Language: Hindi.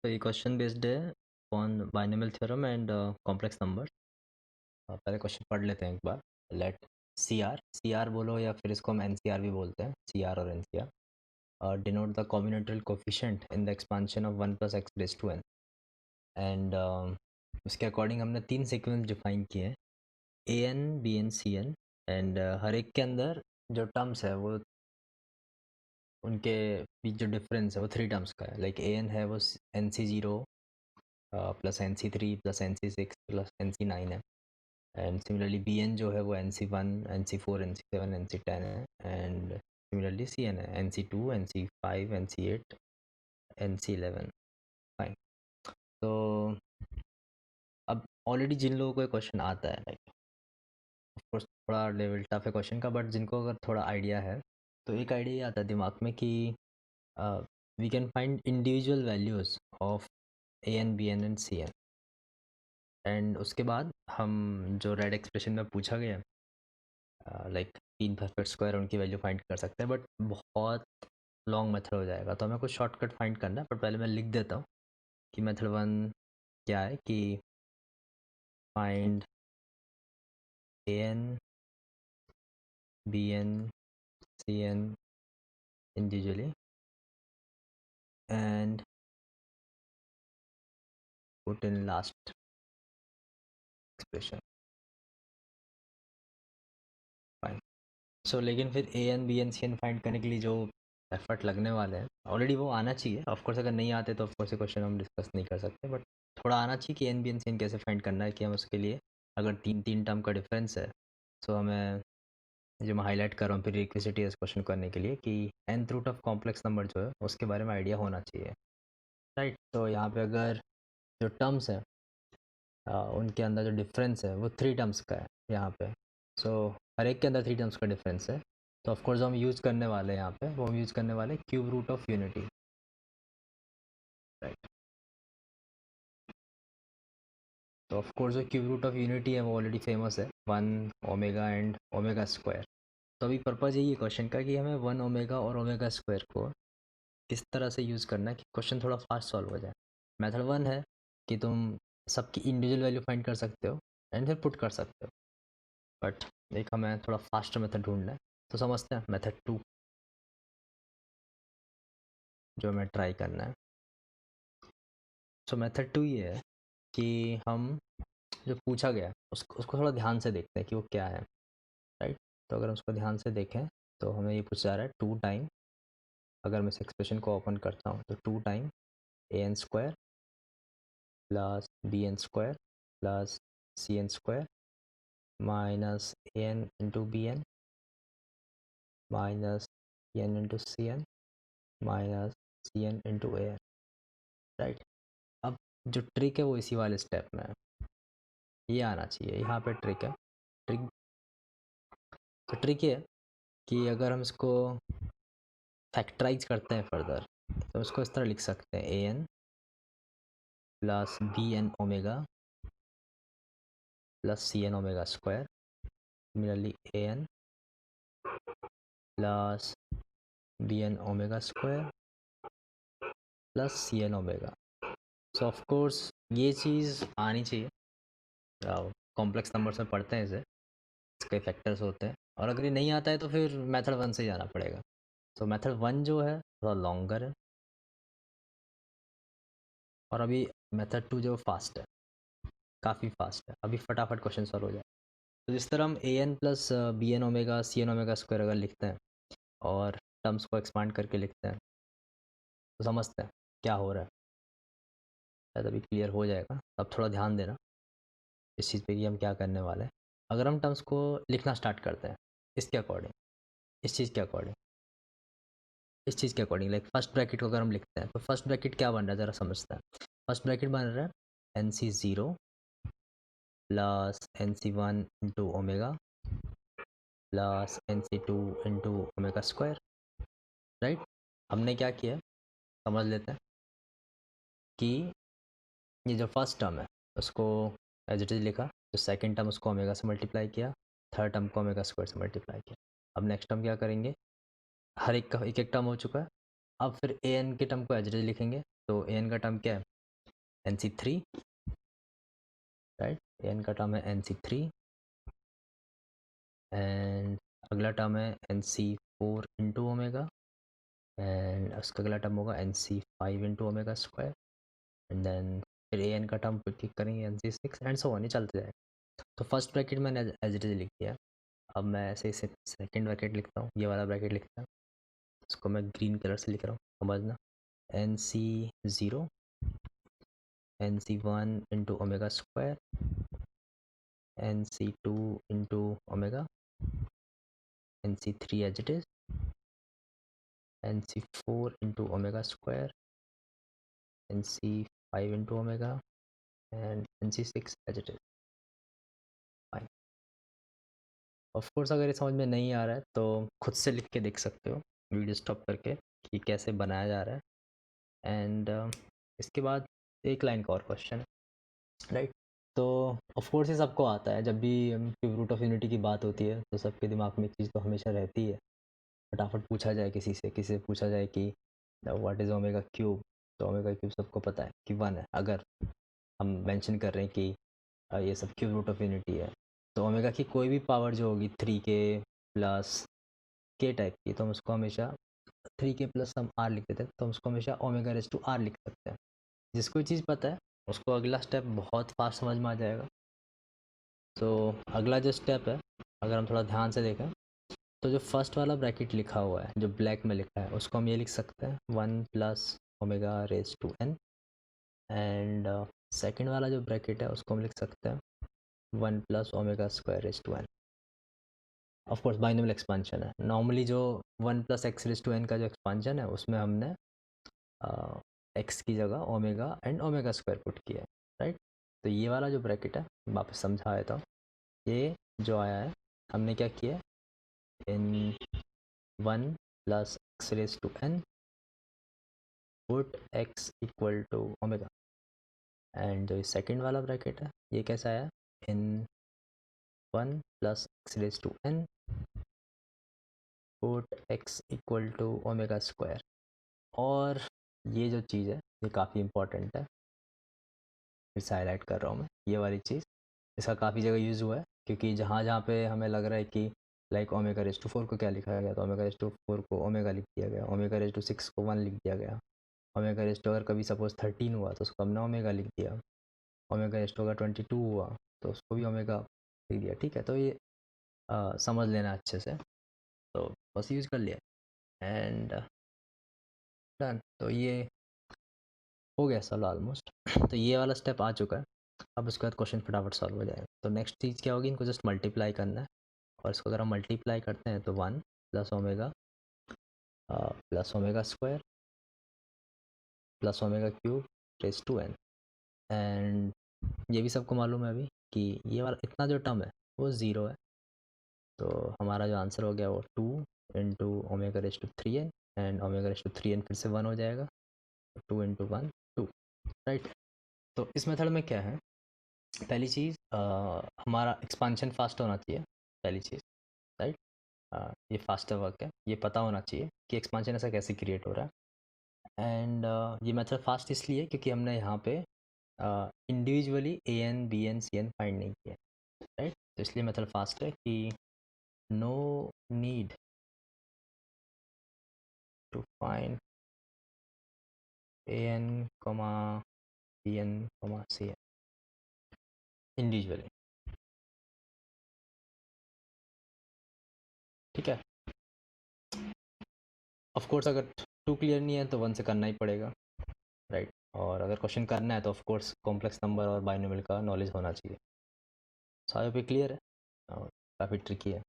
तो ये क्वेश्चन बेस्ड है on binomial theorem and complex number. पहले क्वेश्चन पढ़ लेते हैं एक बार। लेट सी आर बोलो या फिर इसको हम एन सी आर भी बोलते हैं, सी आर और n c r denote the combinatorial coefficient in the expansion of 1 + x raise to n। And उसके अकॉर्डिंग हमने 3 सीक्वेंस डिफाइन किए हैं, a N B N C N. And हर एक के अंदर जो टर्म्स है वो उनके बीच जो डिफरेंस है वो 3 टर्म्स का है। लाइक ए एन है वो N C zero plus N C three plus N C six plus N C nine है। एंड सिमिलरली बी एन जो है वो N C one N C four N C seven N C ten है। एंड सिमिलरली सी एन है N C two N C five N C eight N C eleven. Fine. तो अब ऑलरेडी जिन लोगों को ये क्वेश्चन आता है, लाइक ऑफकोर्स थोड़ा लेवल टफ है क्वेश्चन का, बट जिनको अगर थोड़ा आइडिया है तो एक आइडिया ये आता है दिमाग में कि we can find individual values of A N B N and C N. And उसके बाद हम जो रेड एक्सप्रेशन में पूछा गया लाइक 3 परफेक्ट स्क्वायर उनकी वैल्यू फाइंड कर सकते हैं, बट बहुत लॉन्ग मेथड हो जाएगा। तो हमें कुछ शॉर्टकट फाइंड करना है, पर पहले मैं लिख देता हूँ कि मेथड वन क्या है कि find a N B N C n individually and put in last expression. Fine. So लेकिन फिर a N B N C n find करने के लिए जो एफर्ट लगने वाले हैं ऑलरेडी वो आना चाहिए। ऑफकोर्स अगर नहीं आते तो ऑफकोर्स ये क्वेश्चन हम डिस्कस नहीं कर सकते, बट थोड़ा आना चाहिए कि N B N C N कैसे फाइंड करना है। कि हम उसके लिए अगर तीन तीन टर्म का डिफरेंस है तो हमें जो मैं हाईलाइट कर रहा हूँ फिर रिक्विजिटी है इस क्वेश्चन करने के लिए कि nth root of complex number जो है उसके बारे में आइडिया होना चाहिए। राइट। तो यहाँ पे अगर जो टर्म्स है उनके अंदर जो डिफरेंस है वो 3 टर्म्स का है यहाँ पे। सो हर एक के अंदर 3 टर्म्स का डिफरेंस है। तो ऑफकोर्स हम यूज़ करने वाले हैं यहाँ पे, वो हम यूज़ करने वाले cube root of unity. Right. तो ऑफकोर्स जो क्यूब रूट ऑफ यूनिटी है वो ऑलरेडी फेमस है, 1 ओमेगा एंड ओमेगा स्क्वायर। तो अभी पर्पज़ यही है क्वेश्चन का कि हमें 1 ओमेगा और ओमेगा स्क्वायर को किस तरह से यूज़ करना है कि क्वेश्चन थोड़ा फास्ट सॉल्व हो जाए। मेथड वन है कि तुम सबकी इंडिविजुअल वैल्यू फाइंड कर सकते हो एंड फिर पुट कर सकते हो, बट एक हमें थोड़ा फास्टर मेथड ढूंढना है। तो समझते हैं मेथड टू जो हमें ट्राई करना है। सो मेथड टू ये है कि हम जो पूछा गया है उसको थोड़ा ध्यान से देखते हैं कि वो क्या है। राइट। तो अगर हम उसको ध्यान से देखें तो हमें ये पूछा जा रहा है 2 टाइम, अगर मैं इस एक्सप्रेशन को ओपन करता हूँ तो 2 time a n square plus b n square plus c n square minus a n into b n minus c n into c n minus c n into a n. Right. अब जो ट्रिक है वो इसी वाले स्टेप में है, ये आना चाहिए यहाँ पे। ट्रिक है, ट्रिक तो ट्रिक ये है कि अगर हम इसको फैक्टराइज करते हैं फर्दर तो उसको इस तरह लिख सकते हैं a n plus b n omega plus c n omega square. Similarly a n plus b n omega square plus c n omega. So of course ये चीज़ आनी चाहिए, कॉम्प्लेक्स नंबर्स में पढ़ते हैं इसे, इसके फैक्टर्स होते हैं। और अगर ये नहीं आता है तो फिर मेथड वन से जाना पड़ेगा। तो मेथड वन जो है थोड़ा लॉन्गर है और अभी मेथड टू जो फास्ट है, काफ़ी फास्ट है। अभी फटाफट क्वेश्चन सॉल्व हो जाए। तो जिस तरह हम a n plus b n omega c n omega square अगर लिखते हैं और टर्म्स को एक्सपांड करके लिखते हैं तो समझते हैं क्या हो रहा है, शायद अभी क्लियर हो जाएगा। अब थोड़ा ध्यान देना इस चीज़ पे कि हम क्या करने वाले हैं। अगर हम टर्म्स को लिखना स्टार्ट करते हैं इसके अकॉर्डिंग, इस चीज़ के अकॉर्डिंग, इस चीज़ के अकॉर्डिंग, लाइक फर्स्ट ब्रैकेट को अगर हम लिखते हैं तो फर्स्ट ब्रैकेट क्या बन रहा है ज़रा समझते हैं। फर्स्ट ब्रैकेट बन रहा है N C zero plus N C one into omega plus N C two into omega square. Right. हमने क्या किया समझ लेते हैं कि ये जो फर्स्ट टर्म है उसको एज इट इज़ लिखा, जो सेकंड टर्म उसको ओमेगा से मल्टीप्लाई किया, थर्ड टर्म को ओमेगा स्क्वायर से मल्टीप्लाई किया। अब नेक्स्ट टर्म क्या करेंगे, हर एक का एक एक टर्म हो चुका है। अब फिर ए एन के टर्म को एज इट इज़ लिखेंगे। तो ए एन का टर्म क्या है NC3, राइट, एन का टर्म है NC3, एंड अगला टर्म है NC4 इंटू ओमेगा, एंड उसका अगला टर्म होगा NC5 into omega square, and then फिर एन का टर्म फिर करेंगे NC6 एंड सो ऑन, ये चलते जाएगा। तो फर्स्ट ब्रैकेट मैंने एज इट इज लिख दिया। अब मैं ऐसे ही सेकेंड ब्रैकेट लिखता हूँ, ये वाला ब्रैकेट लिखता हूँ, इसको मैं ग्रीन कलर से लिख रहा हूँ, समझना। NC0, NC1 into omega square, NC2 into omega, NC3 as it is, NC4 into omega square, NC5 into omega, and NC6 as it is. Fine. Of course अगर ये समझ में नहीं आ रहा है तो खुद से लिख के देख सकते हो वीडियो स्टॉप करके कि कैसे बनाया जा रहा है। एंड इसके बाद एक लाइन का और क्वेश्चन है, राइट। तो ऑफ कोर्स ये सबको आता है, जब भी क्यूब रूट ऑफ यूनिटी की बात होती है तो सबके दिमाग में एक चीज़ तो हमेशा रहती है, फटाफट पूछा जाए किसी से पूछा जाए कि व्हाट इज़ ओमेगा क्यूब, तो ओमेगा क्यूब सबको पता है कि 1 है। अगर हम मेंशन कर रहे हैं कि ये सब क्यूब रूट ऑफ यूनिटी है, तो ओमेगा की कोई भी पावर जो होगी 3k प्लस के टाइप की, तो हम उसको हमेशा 3k प्लस हम आर लिख देते हैं, तो हम उसको हमेशा ओमेगा रेज टू आर लिख सकते हैं। जिसको ये चीज़ पता है उसको अगला स्टेप बहुत फास्ट समझ में आ जाएगा। तो अगला जो स्टेप है, अगर हम थोड़ा ध्यान से देखें, तो जो फर्स्ट वाला ब्रैकेट लिखा हुआ है, जो ब्लैक में लिखा है, उसको हम ये लिख सकते हैं 1 plus omega raise to N, and second वाला जो ब्रैकेट है उसको हम लिख सकते हैं 1 plus omega square raise to N. Of course binomial expansion है। नॉर्मली जो 1 plus x raise to N का जो एक्सपांशन है उसमें हमने एक्स की जगह omega and omega square put किया है, राइट। तो ये वाला जो ब्रैकेट है, वापस समझाया था, ये जो आया है हमने क्या किया, in 1 plus x raise to N put x equal to omega, and जो सेकेंड वाला ब्रैकेट है ये कैसा आया, in 1 plus x raise to N put x equal to omega square. और ये जो चीज़ है ये काफ़ी इंपॉर्टेंट है, फिर से हाईलाइट कर रहा हूँ मैं, ये वाली चीज़ इसका काफ़ी जगह यूज़ हुआ है, क्योंकि जहाँ जहाँ पे हमें लग रहा है कि लाइक ओमेगा रेज टू 4 को क्या लिखा गया, तो ओमेगा रेज टू 4 को ओमेगा लिख दिया गया, ओमेगा रेज टू 6 को 1 लिख दिया गया, ओमेगा रेज टू अगर कभी सपोज 13 हुआ तो उसको हमने ओमेगा लिख दिया, ओमेगा रेज टू अगर 22 हुआ तो उसको भी ओमेगा लिख दिया, ठीक है। तो ये समझ लेना अच्छे से, तो बस यूज़ कर लिया एंड डन। तो ये हो गया सॉल्व ऑलमोस्ट। तो ये वाला स्टेप आ चुका है। अब उसके बाद क्वेश्चन फटाफट सॉल्व हो जाएगा। तो नेक्स्ट चीज़ क्या होगी, इनको जस्ट मल्टीप्लाई करना है, और इसको अगर हम मल्टीप्लाई करते हैं तो 1 plus omega square plus omega cube raise to N, and ये भी सबको मालूम है अभी कि ये वाला इतना जो टर्म है वो ज़ीरो है, तो हमारा जो आंसर हो गया वो 2 into omega raise to 3n, and omega raise to 3n फिर से 1 हो जाएगा, 2 इंटू 1 2, राइट। तो इस मेथड में क्या है, पहली चीज़ हमारा एक्सपांशन फास्ट होना चाहिए, पहली चीज़, राइट। ये फास्टर वर्क है, ये पता होना चाहिए कि एक्सपांशन ऐसा कैसे क्रिएट हो रहा है, एंड ये मेथड फास्ट इसलिए क्योंकि हमने यहाँ पे individually a N B N C n find नहीं किया, राइट। तो इसलिए मेथड फास्ट है कि no need to find a n comma b n comma c n individually, ठीक है। ऑफ कोर्स अगर 2 क्लियर नहीं है तो 1 से करना ही पड़ेगा, राइट। और अगर क्वेश्चन करना है तो ऑफ कोर्स कॉम्प्लेक्स नंबर और बाइनोमियल का नॉलेज होना चाहिए। सारे पे क्लियर है और काफ़ी ट्रिकी है।